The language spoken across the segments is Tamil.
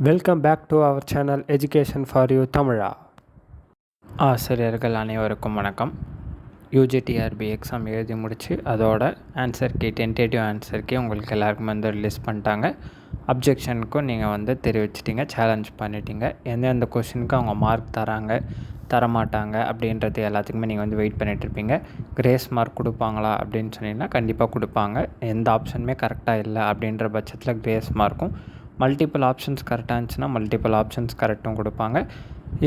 Welcome back to our channel education for you தமிழா. ஆசிரியர்கள் அனைவருக்கும் வணக்கம். யூஜிடிஆர்பி எக்ஸாம் எழுதி முடித்து அதோட answer key tentative answer key உங்களுக்கு எல்லாருக்குமே வந்து ரிலீஸ் பண்ணிட்டாங்க. அப்ஜெக்ஷனுக்கும் நீங்கள் வந்து தெரிவிச்சிட்டிங்க, சேலஞ்ச் பண்ணிட்டீங்க. எந்தெந்த கொஷினுக்கு அவங்க மார்க் தரமாட்டாங்க அப்படின்றது எல்லாத்துக்குமே நீங்கள் வந்து வெயிட் பண்ணிகிட்ருப்பீங்க. கிரேஸ் மார்க் கொடுப்பாங்களா அப்படின்னு சொன்னீங்கன்னா கண்டிப்பாக கொடுப்பாங்க. எந்த ஆப்ஷனுமே கரெக்டாக இல்லை அப்படின்ற பட்சத்தில் கிரேஸ் மார்க்கும், மல்டிபிள் ஆப்ஷன்ஸ் கரெக்டாக இருந்துச்சுன்னா மல்டிபிள் ஆப்ஷன்ஸ் கரெக்டும் கொடுப்பாங்க.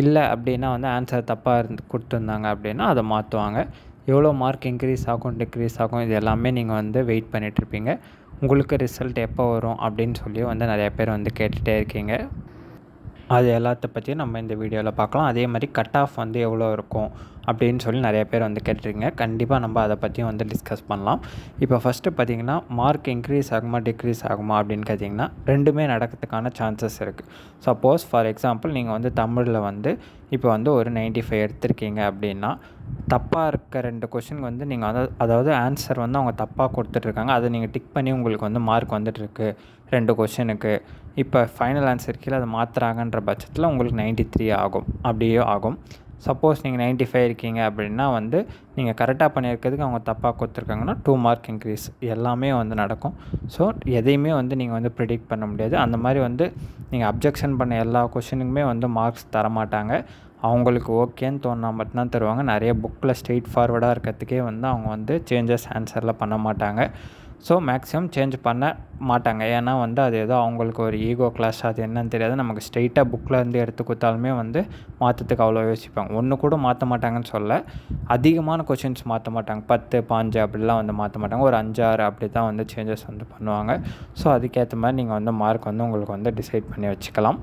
இல்லை அப்படின்னா வந்து ஆன்சர் தப்பாக கொடுத்துருந்தாங்க அப்படின்னா அதை மாற்றுவாங்க. எவ்வளோ மார்க் இன்க்ரீஸ் ஆகும் டிக்ரீஸ் ஆகும் இது எல்லாமே நீங்கள் வந்து வெயிட் பண்ணிகிட்ருப்பீங்க. உங்களுக்கு ரிசல்ட் எப்போ வரும் அப்படின்னு சொல்லி வந்து நிறைய பேர் வந்து கேட்டுகிட்டே இருக்கீங்க. அது எல்லாத்த பற்றியும் நம்ம இந்த வீடியோவில் பார்க்கலாம். அதே மாதிரி கட் ஆஃப் வந்து எவ்வளோ இருக்கும் அப்படின்னு சொல்லி நிறைய பேர் வந்து கேட்டுருக்கீங்க. கண்டிப்பாக நம்ம அதை பற்றியும் வந்து டிஸ்கஸ் பண்ணலாம். இப்போ ஃபஸ்ட்டு பார்த்திங்கன்னா மார்க் இன்க்ரீஸ் ஆகுமா டிக்ரீஸ் ஆகுமா அப்படின்னு கேட்டிங்கன்னா ரெண்டுமே நடக்கிறதுக்கான சான்சஸ் இருக்குது. சப்போஸ் ஃபார் எக்ஸாம்பிள் நீங்கள் வந்து தமிழில் வந்து இப்போ வந்து ஒரு 95 எடுத்திருக்கீங்க அப்படின்னா தப்பாக இருக்க 2 கொஷின் வந்து நீங்கள் அதாவது ஆன்சர் வந்து அவங்க தப்பாக கொடுத்துட்ருக்காங்க. அதை நீங்கள் டிக் பண்ணி உங்களுக்கு வந்து மார்க் வந்துட்டுருக்கு 2 கொஷினுக்கு. இப்போ ஃபைனல் ஆன்சர் கீழே அதை மாற்றுறாங்கன்ற பட்சத்தில் உங்களுக்கு 93 ஆகும். அப்படியே ஆகும். சப்போஸ் நீங்கள் 95 இருக்கீங்க அப்படின்னா வந்து நீங்கள் கரெக்டாக பண்ணியிருக்கிறதுக்கு அவங்க தப்பாக கொடுத்துருக்காங்கன்னா 2 மார்க் இன்க்ரீஸ் எல்லாமே வந்து நடக்கும். ஸோ எதையுமே வந்து நீங்கள் வந்து ப்ரிடிக்ட் பண்ண முடியாது. அந்த மாதிரி வந்து நீங்கள் அப்ஜெக்ஷன் பண்ண எல்லா கொஷினுக்குமே வந்து மார்க்ஸ் தரமாட்டாங்க. அவங்களுக்கு ஓகேன்னு தோணுனா மட்டும்தான் தருவாங்க. நிறைய புக்கில் ஸ்ட்ரெயிட் ஃபார்வர்டாக இருக்கிறதுக்கே வந்து அவங்க வந்து சேஞ்சஸ் ஆன்சரில் பண்ண மாட்டாங்க. ஸோ மேக்ஸிமம் சேஞ்ச் பண்ண மாட்டாங்க. ஏன்னா வந்து அது ஏதோ அவங்களுக்கு ஒரு ஈகோ கிளாஷ், அது என்னன்னு தெரியாது. நமக்கு ஸ்ட்ரெயிட்டாக புக்கில் இருந்து எடுத்து கொடுத்தாலுமே வந்து மாற்றத்துக்கு அவ்வளோ யோசிப்பாங்க. ஒன்று கூட மாற்ற மாட்டாங்கன்னு சொல்ல, அதிகமான கொஷின்ஸ் மாற்ற மாட்டாங்க. 10, 15 அப்படிலாம் வந்து மாற்ற மாட்டாங்க. ஒரு 5, 6 அப்படி தான் வந்து சேஞ்சஸ் வந்து பண்ணுவாங்க. ஸோ அதுக்கேற்ற மாதிரி நீங்கள் வந்து மார்க் வந்து உங்களுக்கு வந்து டிசைட் பண்ணி வச்சுக்கலாம்.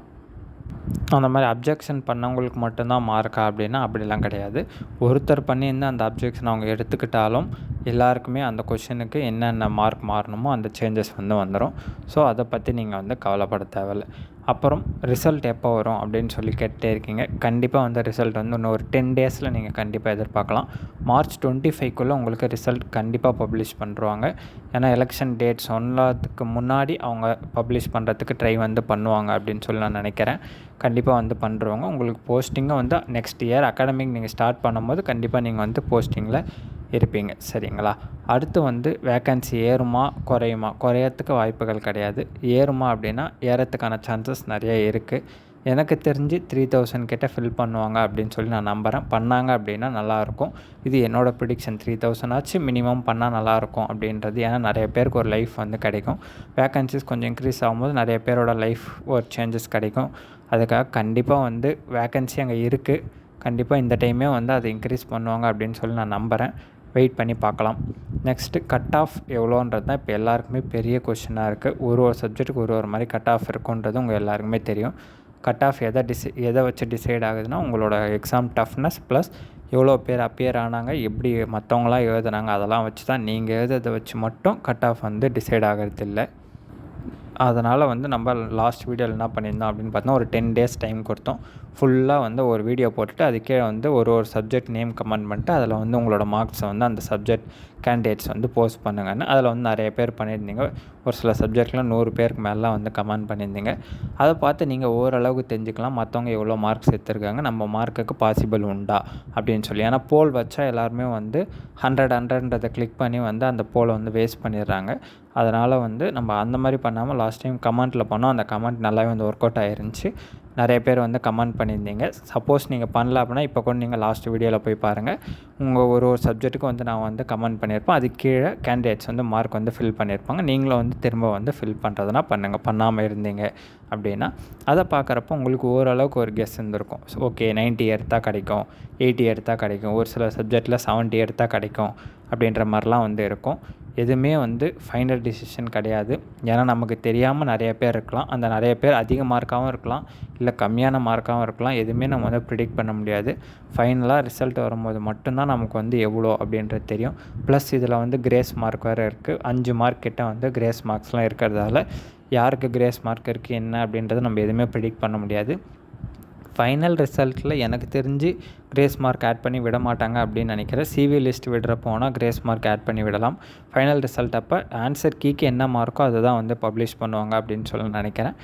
அந்த மாதிரி அப்ஜெக்ஷன் பண்ணவங்களுக்கு மட்டும்தான் மார்க்கா அப்படின்னா அப்படிலாம் கிடையாது. ஒருத்தர் பண்ணியிருந்தால் அந்த அப்ஜெக்ஷன் அவங்க எடுத்துக்கிட்டாலும் எல்லாருக்குமே அந்த கொஷினுக்கு என்னென்ன மார்க் மாறணுமோ அந்த சேஞ்சஸ் வந்து வந்துடும். ஸோ அதை பற்றி நீங்கள் வந்து கவலைப்பட தேவையில்லை. அப்புறம் ரிசல்ட் எப்போ வரும் அப்படின்னு சொல்லி கேட்டே இருக்கீங்க. கண்டிப்பாக வந்து ரிசல்ட் வந்து இன்னும் ஒரு 10 டேஸில் நீங்கள் கண்டிப்பாக எதிர்பார்க்கலாம். March 25க்குள்ளே உங்களுக்கு ரிசல்ட் கண்டிப்பாக பப்ளிஷ் பண்ணுறாங்க. ஏன்னா எலெக்ஷன் டேட் சொன்னதுக்கு முன்னாடி அவங்க பப்ளிஷ் பண்ணுறதுக்கு ட்ரை வந்து பண்ணுவாங்க அப்படின்னு சொல்லி நான் நினைக்கிறேன். கண்டிப்பாக வந்து பண்ணுறவங்க உங்களுக்கு போஸ்டிங்கை வந்து நெக்ஸ்ட் இயர் அகாடமிக் நீங்கள் ஸ்டார்ட் பண்ணும்போது கண்டிப்பாக நீங்கள் வந்து போஸ்டிங்கில் இருப்பீங்க. சரிங்களா? அடுத்து வந்து வேக்கன்சி ஏறுமா குறையுமா? குறையறதுக்கு வாய்ப்புகள் கிடையாது. ஏறுமா அப்படின்னா ஏறத்துக்கான சான்சஸ் நிறைய இருக்குது. எனக்கு தெரிஞ்சு 3000 கிட்ட ஃபில் பண்ணுவாங்க அப்படின்னு சொல்லி நான் நம்புகிறேன். பண்ணாங்க அப்படின்னா நல்லாயிருக்கும். இது என்னோடய ப்ரிடிக்ஷன். 3000 ஆச்சு மினிமம் பண்ணால் நல்லாயிருக்கும் அப்படின்றது. ஏன்னா நிறைய பேருக்கு ஒரு லைஃப் வந்து கிடைக்கும். வேக்கன்சிஸ் கொஞ்சம் இன்க்ரீஸ் ஆகும்போது நிறைய பேரோட லைஃப் ஒரு சேஞ்சஸ் கிடைக்கும். அதுக்காக கண்டிப்பாக வந்து வேக்கன்சி அங்கே இருக்குது. கண்டிப்பாக இந்த டைமே வந்து அதை இன்க்ரீஸ் பண்ணுவாங்க அப்படின்னு சொல்லி நான் நம்புகிறேன். வெயிட் பண்ணி பார்க்கலாம். நெக்ஸ்ட்டு கட் ஆஃப் எவ்வளோன்றது தான் இப்போ எல்லாருக்குமே பெரிய கொஷினாக இருக்குது. ஒரு சப்ஜெக்ட்டுக்கு ஒரு மாதிரி கட் ஆஃப் இருக்குன்றது உங்கள் எல்லாருக்குமே தெரியும். கட் ஆஃப் எதை வச்சு டிசைட் ஆகுதுன்னா உங்களோட எக்ஸாம் டஃப்னஸ் ப்ளஸ் எவ்வளோ பேர் அப்பியர் ஆனாங்க, எப்படி மற்றவங்களாம் எழுதுனாங்க, அதெல்லாம் வச்சு தான். நீங்கள் எழுதுறதை வச்சு மட்டும் கட் ஆஃப் வந்து டிசைட் ஆகிறது இல்லை. அதனால் வந்து நம்ம லாஸ்ட் வீடியோவில் என்ன பண்ணியிருந்தோம் அப்படின்னு பார்த்தோன்னா ஒரு 10 டேஸ் டைம் கொடுத்தோம். ஃபுல்லாக வந்து ஒரு வீடியோ போட்டுட்டு அதுக்கே வந்து ஒரு சப்ஜெக்ட் நேம் கமெண்ட் பண்ணிட்டு அதில் வந்து உங்களோட மார்க்ஸை வந்து அந்த சப்ஜெக்ட் கேண்டிடேட்ஸ் வந்து போஸ்ட் பண்ணுங்கன்னு. அதில் வந்து நிறைய பேர் பண்ணியிருந்தீங்க. ஒரு சில சப்ஜெக்டில் 100 பேருக்கு மேலே வந்து கமெண்ட் பண்ணியிருந்தீங்க. அதை பார்த்து நீங்கள் ஓரளவுக்கு தெரிஞ்சுக்கலாம் மற்றவங்க எவ்வளோ மார்க்ஸ் எடுத்திருக்காங்க, நம்ம மார்க்குக்கு பாசிபிள் உண்டா அப்படின்னு சொல்லி. ஏன்னா போல் வச்சா எல்லாருமே வந்து 100 கிளிக் பண்ணி வந்து அந்த போலை வந்து வேஸ்ட் பண்ணிடுறாங்க. அதனால் வந்து நம்ம அந்த மாதிரி பண்ணாமல் லாஸ்ட் டைம் கமெண்ட்டில் பண்ணோம். அந்த கமெண்ட் நல்லாவே வந்து ஒர்க் அவுட் ஆகிருந்துச்சி. நிறைய பேர் வந்து கமெண்ட் பண்ணியிருந்தீங்க. சப்போஸ் நீங்கள் பண்ணல அப்படின்னா இப்போ கூட நீங்கள் லாஸ்ட் வீடியோவில் போய் பாருங்கள். உங்கள் ஒரு சப்ஜெக்ட்டுக்கும் வந்து நான் வந்து கமெண்ட் பண்ணியிருப்பேன். அது கீழே கேண்டிடேட்ஸ் வந்து மார்க் வந்து ஃபில் பண்ணியிருப்பாங்க. நீங்களும் வந்து திரும்ப வந்து ஃபில் பண்ணுறதுனா பண்ணுங்கள். பண்ணாமல் இருந்தீங்க அப்படின்னா அதை பார்க்குறப்போ உங்களுக்கு ஓரளவுக்கு ஒரு கெஸ் இருந்திருக்கும். ஓகே 90 எடுத்தால் கிடைக்கும், 80 எடுத்தால் கிடைக்கும், ஒரு சில சப்ஜெக்டில் 70 எடுத்தால் கிடைக்கும் அப்படின்ற மாதிரிலாம் வந்து இருக்கும். எதுவுமே வந்து ஃபைனல் டிசிஷன் கிடையாது. ஏன்னா நமக்கு தெரியாமல் நிறைய பேர் இருக்கலாம். அந்த நிறைய பேர் அதிக மார்க்காகவும் இருக்கலாம், இல்லை கம்மியான மார்க்காகவும் இருக்கலாம். எதுவுமே நம்ம வந்து ப்ரிடிக்ட் பண்ண முடியாது. ஃபைனலாக ரிசல்ட் வரும்போது மட்டும்தான் நமக்கு வந்து எவ்வளோ அப்படின்றது தெரியும். ப்ளஸ் இதில் வந்து கிரேஸ் மார்க் வேறு இருக்குது. 5 மார்க் கிட்ட வந்து கிரேஸ் மார்க்ஸ்லாம் இருக்கிறதால யாருக்கு கிரேஸ் மார்க் இருக்குது என்ன அப்படின்றத நம்ம எதுவுமே ப்ரிடிக்ட் பண்ண முடியாது. ஃபைனல் ரிசல்ட்டில் எனக்கு தெரிஞ்சு கிரேஸ் மார்க் ஆட் பண்ணி விட மாட்டாங்க அப்படின்னு நினைக்கிறேன். சிவி லிஸ்ட் விடுறப்போ வேணால் கிரேஸ் மார்க் ஆட் பண்ணி விடலாம். ஃபைனல் ரிசல்ட் அப்போ ஆன்சர் கீக்கு என்ன மார்க்கோ அதை தான் வந்து பப்ளிஷ் பண்ணுவாங்க அப்படின்னு சொல்லி நினைக்கிறேன்.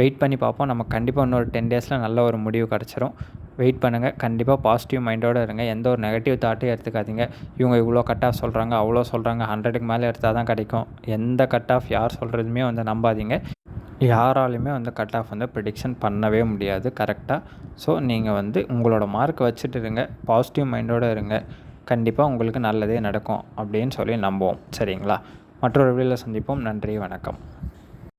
வெயிட் பண்ணி பார்ப்போம். நமக்கு கண்டிப்பாக இன்னொரு 10 டேஸில் நல்ல ஒரு முடிவு கிடச்சிரும். வெயிட் பண்ணுங்கள். கண்டிப்பாக பாசிட்டிவ் மைண்டோடு இருங்க. எந்த ஒரு நெகட்டிவ் தாட்டையும் எடுத்துக்காதீங்க. இவங்க இவ்வளோ கட் ஆஃப் சொல்கிறாங்க, அவ்வளோ சொல்கிறாங்க, 100க்கு மேலே எடுத்தால் தான் கிடைக்கும். எந்த கட் ஆஃப் யார் சொல்கிறதுமே வந்து நம்பாதீங்க. யாராலையுமே வந்து கட் ஆஃப் வந்து ப்ரிடிக்ஷன் பண்ணவே முடியாது கரெக்டாக. ஸோ நீங்கள் வந்து உங்களோட மார்க் வச்சுட்டு இருங்க, பாசிட்டிவ் மைண்டோடு இருங்க. கண்டிப்பாக உங்களுக்கு நல்லதே நடக்கும் அப்படின்னு சொல்லி நம்புவோம். சரிங்களா? மற்றொரு வீடியோவில் சந்திப்போம். நன்றி, வணக்கம்.